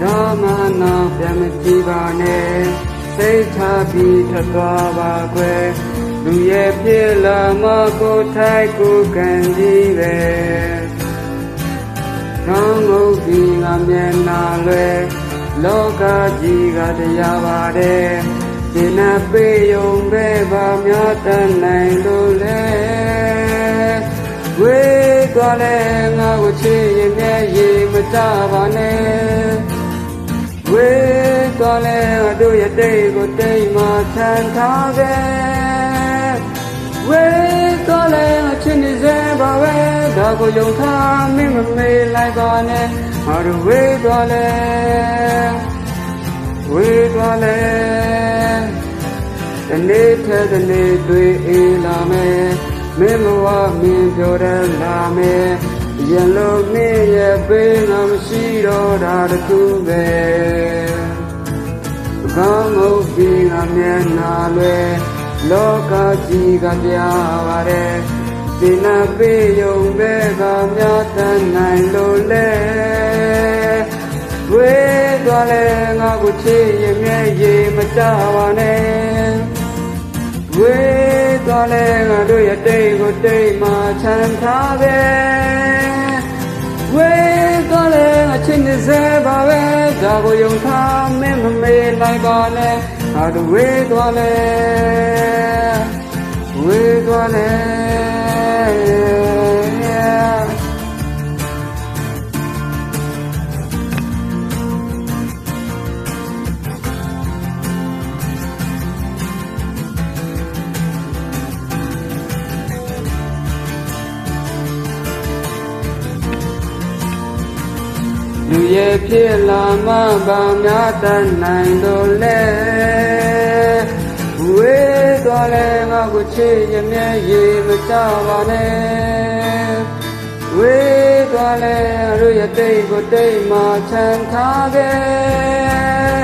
ဒါမှနောက်ပြန်မကြည့်ပါနဲ့စိတ်ထားပြီးထွက်သွားပါကွယ်လူရဲ့ဖြစ်လာမကိုထိုက်ကိုကန်ကြီးပဲကောင်းငုတ်ပြီးငါမျက်နှာလွယ်လောကကြီးကတရားပါတယ်ဒီနာပေးယုံပဲပါများတန်နိုင်လို့လဲဝေးသွားလဲငါကိုချစ်ရင်မျက်ရည်မတပါနဲ့ဝေးသွားလဲတို့ရဲ့တိတ်ကိုတိတ်မှချမ်းထားခဲ့ဝေးသွားလဲချစ်နေစေပါပဲဒါကိုယုံထားမင်းမမေးလိုက်ပါနဲ့ငါတို့ဝေးသွားလဲဝေးသွားလဲတနေ့ထက်တနေ့တွေ့အေးလာမယ်မင်းဘဝမင်းပြောတယ်လာမယ်ရလို့မင်းရဲ့ပေးငါမရှိတော့တာတခုပဲကောင်းမှုပြီးငါမျက်နှာလွယ်လောကကြီးကပြပါတယ်ဒီနာပေးယုံပဲကများတန်နိုင်လို့လဲဝေးသွားလဲငါကိုချစ်ရင်မျက်ရည်မတပါနဲ့ဝေးသွားလဲငါတို့ရဲ့တိတ်ကိုတိတ်မှချမ်းထားခဲ့ဝေးသွားလဲငါချစ်နေစေပါပဲဒါကိုယုံထားမင်းမမေးလိုက်ပါနဲ့ငါတို့ဝေးသွားလဲဝေးသွားလဲလူရဲ့ဖြစ်လာမှပါများတတ်နိုင်တော့လဲဝေးသွားလဲငါကိုချစ်ရင်မျက်ရည်မတပါနဲ့ဝေးသွားလဲတို့ရဲ့တိတ်ကိုတိတ်မှချမ်းထားခဲ့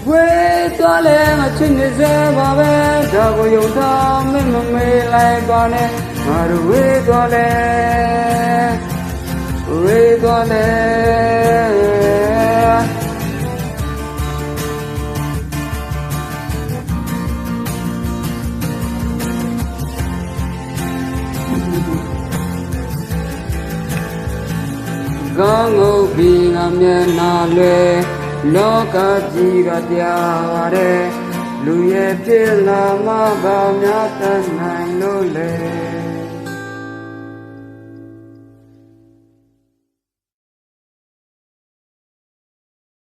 ဝေးသွားလဲငါချစ်နေစေပါပဲဒါကိုယုံထားမင်းမမေးလိုက်ပါနဲ့ငါတို့ဝေးသွားလဲဝေးသွားလဲကောင်းငုတ်ပြီးငါမျက်နှာလွယ်လောကကြီးကတရားပါတယ်လူရဲ့ဖြစ်လာမှပါများတတ်နိုင်လို့လဲ